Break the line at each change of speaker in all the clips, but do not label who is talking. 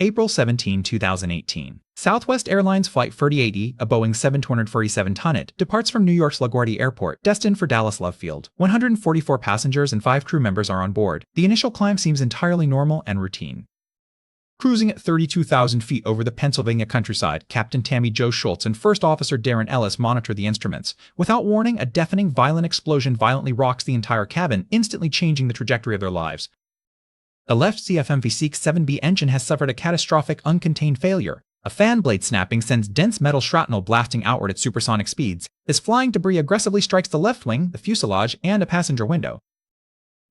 April 17, 2018. Southwest Airlines Flight 3080, a Boeing 747 Tonnet, departs from New York's LaGuardia Airport, destined for Dallas Love Field. 144 passengers and 5 crew members are on board. The initial climb seems entirely normal and routine. Cruising at 32,000 feet over the Pennsylvania countryside, Captain Tammie Jo Shults and First Officer Darren Ellis monitor the instruments. Without warning, a deafening, violent explosion violently rocks the entire cabin, instantly changing the trajectory of their lives. The left CFM-V6-7B engine has suffered a catastrophic uncontained failure. A fan blade snapping sends dense metal shrapnel blasting outward at supersonic speeds. This flying debris aggressively strikes the left wing, the fuselage, and a passenger window.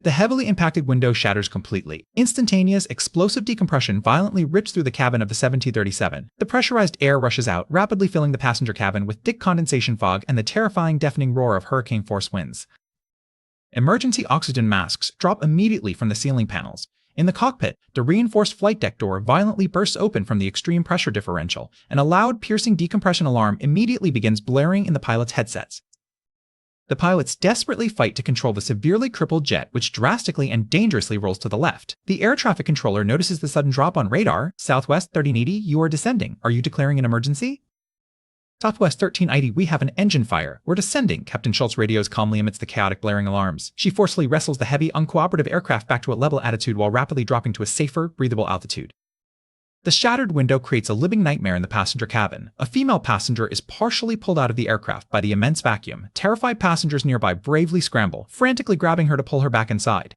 The heavily impacted window shatters completely. Instantaneous, explosive decompression violently rips through the cabin of the 737. The pressurized air rushes out, rapidly filling the passenger cabin with thick condensation fog and the terrifying, deafening roar of hurricane-force winds. Emergency oxygen masks drop immediately from the ceiling panels. In the cockpit, the reinforced flight deck door violently bursts open from the extreme pressure differential, and a loud, piercing decompression alarm immediately begins blaring in the pilots' headsets. The pilots desperately fight to control the severely crippled jet, which drastically and dangerously rolls to the left. The air traffic controller notices the sudden drop on radar. Southwest 1380, you are descending. Are you declaring an emergency? Southwest 1380, we have an engine fire. We're descending, Captain Shults radios calmly amidst the chaotic blaring alarms. She forcefully wrestles the heavy, uncooperative aircraft back to a level attitude while rapidly dropping to a safer, breathable altitude. The shattered window creates a living nightmare in the passenger cabin. A female passenger is partially pulled out of the aircraft by the immense vacuum. Terrified passengers nearby bravely scramble, frantically grabbing her to pull her back inside.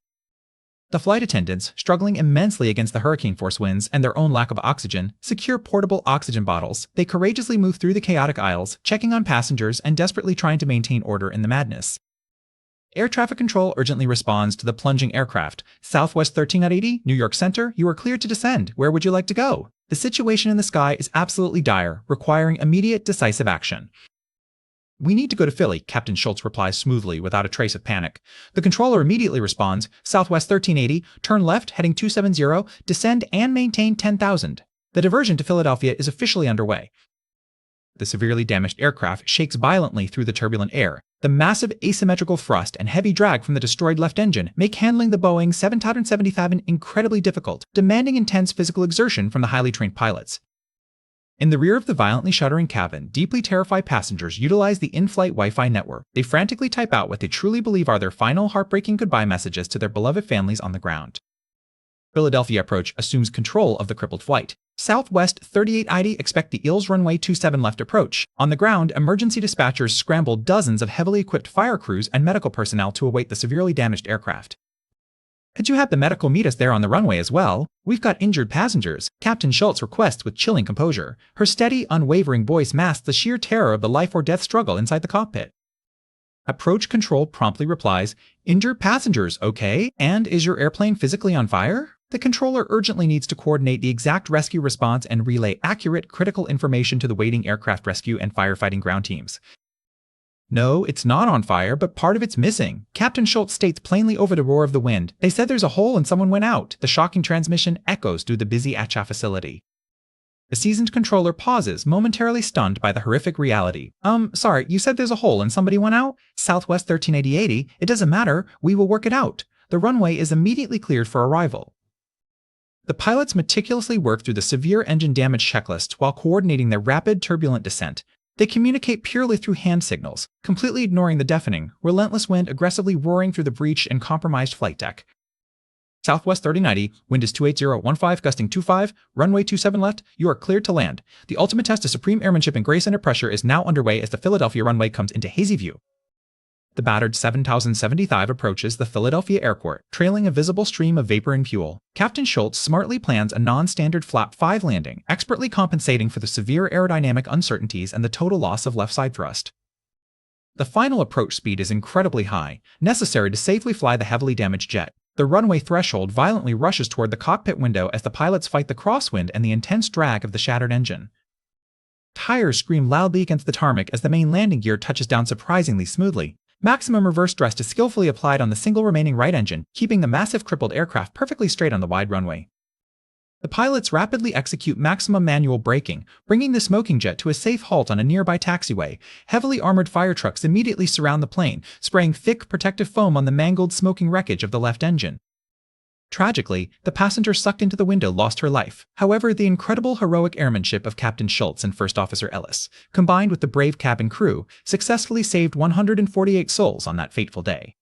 The flight attendants, struggling immensely against the hurricane-force winds and their own lack of oxygen, secure portable oxygen bottles. They courageously move through the chaotic aisles, checking on passengers and desperately trying to maintain order in the madness. Air traffic control urgently responds to the plunging aircraft. Southwest 1380, New York Center, you are cleared to descend. Where would you like to go? The situation in the sky is absolutely dire, requiring immediate, decisive action. We need to go to Philly, Captain Shults replies smoothly without a trace of panic. The controller immediately responds, Southwest 1380, turn left, heading 270, descend and maintain 10,000. The diversion to Philadelphia is officially underway. The severely damaged aircraft shakes violently through the turbulent air. The massive asymmetrical thrust and heavy drag from the destroyed left engine make handling the Boeing 777 incredibly difficult, demanding intense physical exertion from the highly trained pilots. In the rear of the violently shuddering cabin, deeply terrified passengers utilize the in-flight Wi-Fi network. They frantically type out what they truly believe are their final heartbreaking goodbye messages to their beloved families on the ground. Philadelphia approach assumes control of the crippled flight. Southwest 3880 expect the ILS runway 27 left approach. On the ground, emergency dispatchers scramble dozens of heavily equipped fire crews and medical personnel to await the severely damaged aircraft. Could you have the medical meet us there on the runway as well? We've got injured passengers, Captain Shults requests with chilling composure. Her steady, unwavering voice masks the sheer terror of the life-or-death struggle inside the cockpit. Approach control promptly replies, injured passengers, okay? And is your airplane physically on fire? The controller urgently needs to coordinate the exact rescue response and relay accurate, critical information to the waiting aircraft rescue and firefighting ground teams. No, it's not on fire, but part of it's missing. Captain Shults states plainly over the roar of the wind. They said there's a hole and someone went out. The shocking transmission echoes through the busy ATCHA facility. The seasoned controller pauses, momentarily stunned by the horrific reality. Sorry, you said there's a hole and somebody went out? Southwest 1380, it doesn't matter. We will work it out. The runway is immediately cleared for arrival. The pilots meticulously work through the severe engine damage checklist while coordinating their rapid, turbulent descent. They communicate purely through hand signals, completely ignoring the deafening, relentless wind aggressively roaring through the breached and compromised flight deck. Southwest 3090, wind is 28015, gusting 25, runway 27 left, you are cleared to land. The ultimate test of supreme airmanship and grace under pressure is now underway as the Philadelphia runway comes into hazy view. The battered 7075 approaches the Philadelphia airport, trailing a visible stream of vapor and fuel. Captain Shults smartly plans a non-standard flap 5 landing, expertly compensating for the severe aerodynamic uncertainties and the total loss of left side thrust. The final approach speed is incredibly high, necessary to safely fly the heavily damaged jet. The runway threshold violently rushes toward the cockpit window as the pilots fight the crosswind and the intense drag of the shattered engine. Tires scream loudly against the tarmac as the main landing gear touches down surprisingly smoothly. Maximum reverse thrust is skillfully applied on the single remaining right engine, keeping the massive crippled aircraft perfectly straight on the wide runway. The pilots rapidly execute maximum manual braking, bringing the smoking jet to a safe halt on a nearby taxiway. Heavily armored fire trucks immediately surround the plane, spraying thick protective foam on the mangled, smoking wreckage of the left engine. Tragically, the passenger sucked into the window lost her life. However, the incredible heroic airmanship of Captain Shults and First Officer Ellis, combined with the brave cabin crew, successfully saved 148 souls on that fateful day.